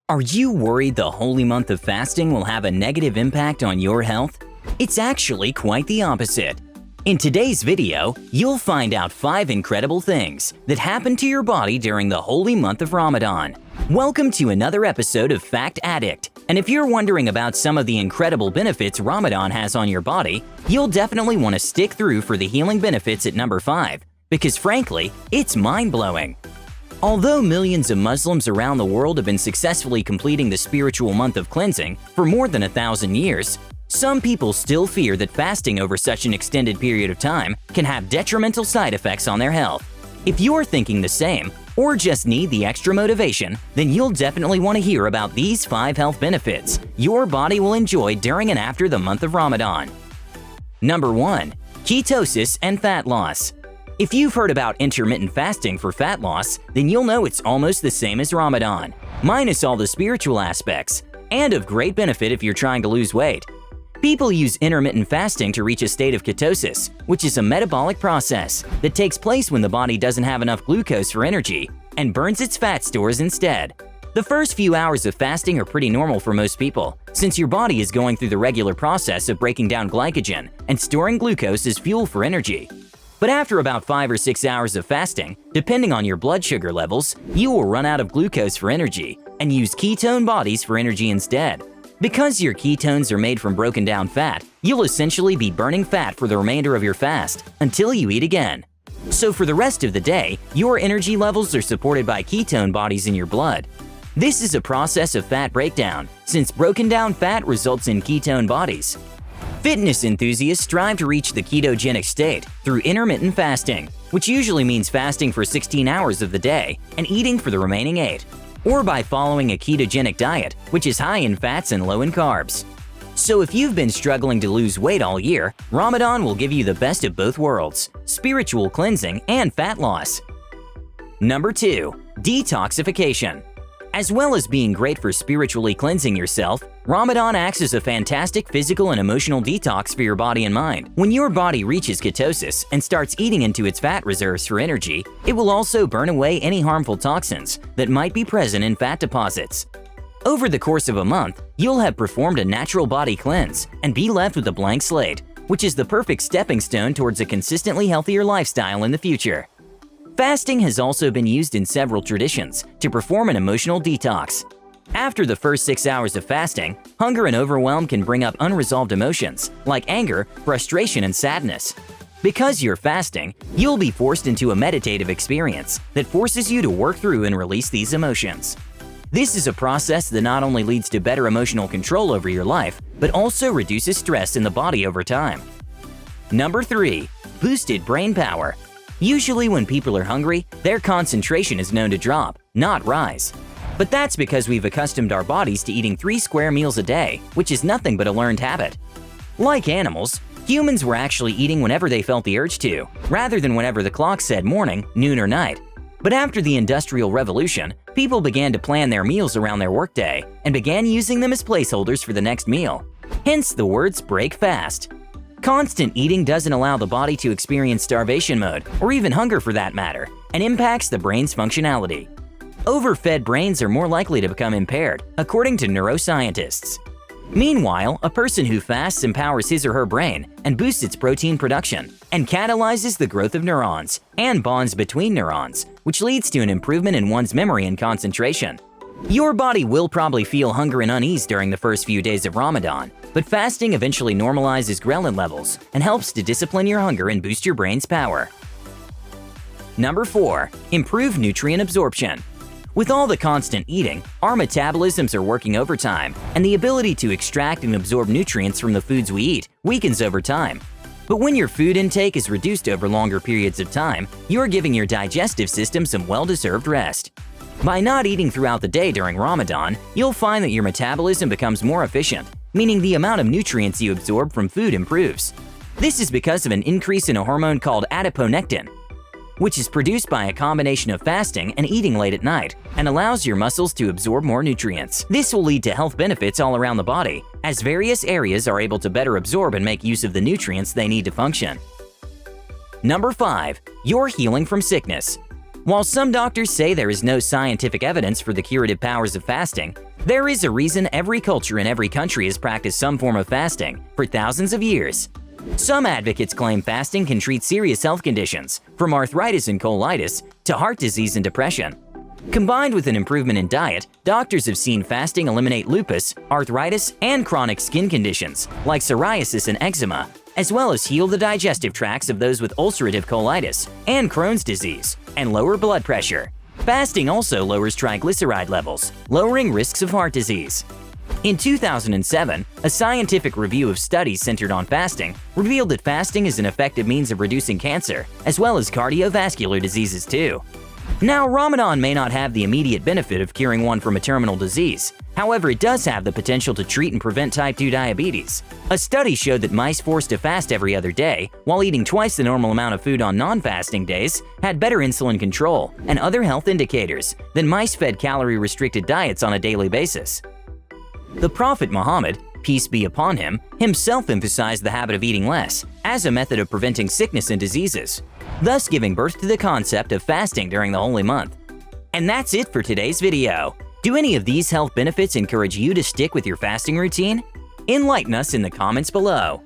Are you worried the holy month of fasting will have a negative impact on your health? It's actually quite the opposite. In today's video, you'll find out 5 incredible things that happen to your body during the holy month of Ramadan. Welcome to another episode of Fact Addict. And if you're wondering about some of the incredible benefits Ramadan has on your body, you'll definitely want to stick through for the healing benefits at number 5, because frankly, it's mind-blowing. Although millions of Muslims around the world have been successfully completing the spiritual month of cleansing for more than 1,000 years, some people still fear that fasting over such an extended period of time can have detrimental side effects on their health. If you're thinking the same, or just need the extra motivation, then you'll definitely want to hear about these 5 health benefits your body will enjoy during and after the month of Ramadan. Number 1. Ketosis and fat loss. If you've heard about intermittent fasting for fat loss, then you'll know it's almost the same as Ramadan, minus all the spiritual aspects, and of great benefit if you're trying to lose weight. People use intermittent fasting to reach a state of ketosis, which is a metabolic process that takes place when the body doesn't have enough glucose for energy and burns its fat stores instead. The first few hours of fasting are pretty normal for most people, since your body is going through the regular process of breaking down glycogen and storing glucose as fuel for energy. But after about 5 or 6 hours of fasting, depending on your blood sugar levels, you will run out of glucose for energy and use ketone bodies for energy instead. Because your ketones are made from broken down fat, you'll essentially be burning fat for the remainder of your fast until you eat again. So for the rest of the day, your energy levels are supported by ketone bodies in your blood. This is a process of fat breakdown, since broken down fat results in ketone bodies. Fitness enthusiasts strive to reach the ketogenic state through intermittent fasting, which usually means fasting for 16 hours of the day and eating for the remaining 8, or by following a ketogenic diet, which is high in fats and low in carbs. So if you've been struggling to lose weight all year, Ramadan will give you the best of both worlds: spiritual cleansing and fat loss. Number 2. Detoxification. As well as being great for spiritually cleansing yourself, Ramadan acts as a fantastic physical and emotional detox for your body and mind. When your body reaches ketosis and starts eating into its fat reserves for energy, it will also burn away any harmful toxins that might be present in fat deposits. Over the course of a month, you'll have performed a natural body cleanse and be left with a blank slate, which is the perfect stepping stone towards a consistently healthier lifestyle in the future. Fasting has also been used in several traditions to perform an emotional detox. After the first 6 hours of fasting, hunger and overwhelm can bring up unresolved emotions like anger, frustration, and sadness. Because you're fasting, you'll be forced into a meditative experience that forces you to work through and release these emotions. This is a process that not only leads to better emotional control over your life, but also reduces stress in the body over time. Number 3. Boosted brain power. Usually when people are hungry, their concentration is known to drop, not rise. But that's because we've accustomed our bodies to eating 3 square meals a day, which is nothing but a learned habit. Like animals, humans were actually eating whenever they felt the urge to, rather than whenever the clock said morning, noon, or night. But after the Industrial Revolution, people began to plan their meals around their workday and began using them as placeholders for the next meal. Hence the words break fast. Constant eating doesn't allow the body to experience starvation mode, or even hunger for that matter, and impacts the brain's functionality. Overfed brains are more likely to become impaired, according to neuroscientists. Meanwhile, a person who fasts empowers his or her brain and boosts its protein production, and catalyzes the growth of neurons and bonds between neurons, which leads to an improvement in one's memory and concentration. Your body will probably feel hunger and unease during the first few days of Ramadan, but fasting eventually normalizes ghrelin levels and helps to discipline your hunger and boost your brain's power. Number 4. Improve nutrient absorption. With all the constant eating, our metabolisms are working overtime, and the ability to extract and absorb nutrients from the foods we eat weakens over time. But when your food intake is reduced over longer periods of time, you're giving your digestive system some well-deserved rest. By not eating throughout the day during Ramadan, you'll find that your metabolism becomes more efficient, meaning the amount of nutrients you absorb from food improves. This is because of an increase in a hormone called adiponectin, which is produced by a combination of fasting and eating late at night, and allows your muscles to absorb more nutrients. This will lead to health benefits all around the body, as various areas are able to better absorb and make use of the nutrients they need to function. Number 5. You're healing from sickness. While some doctors say there is no scientific evidence for the curative powers of fasting, There is a reason every culture in every country has practiced some form of fasting for thousands of years. Some advocates claim fasting can treat serious health conditions, from arthritis and colitis to heart disease and depression. Combined with an improvement in diet, doctors have seen fasting eliminate lupus, arthritis, and chronic skin conditions like psoriasis and eczema, as well as heal the digestive tracts of those with ulcerative colitis and Crohn's disease, and lower blood pressure. Fasting also lowers triglyceride levels, lowering risks of heart disease. In 2007, a scientific review of studies centered on fasting revealed that fasting is an effective means of reducing cancer, as well as cardiovascular diseases too. Now, Ramadan may not have the immediate benefit of curing one from a terminal disease. However, it does have the potential to treat and prevent type 2 diabetes. A study showed that mice forced to fast every other day, while eating twice the normal amount of food on non-fasting days, had better insulin control and other health indicators than mice fed calorie-restricted diets on a daily basis. The Prophet Muhammad, peace be upon him, himself emphasized the habit of eating less as a method of preventing sickness and diseases, thus giving birth to the concept of fasting during the holy month. And that's it for today's video. Do any of these health benefits encourage you to stick with your fasting routine? Enlighten us in the comments below.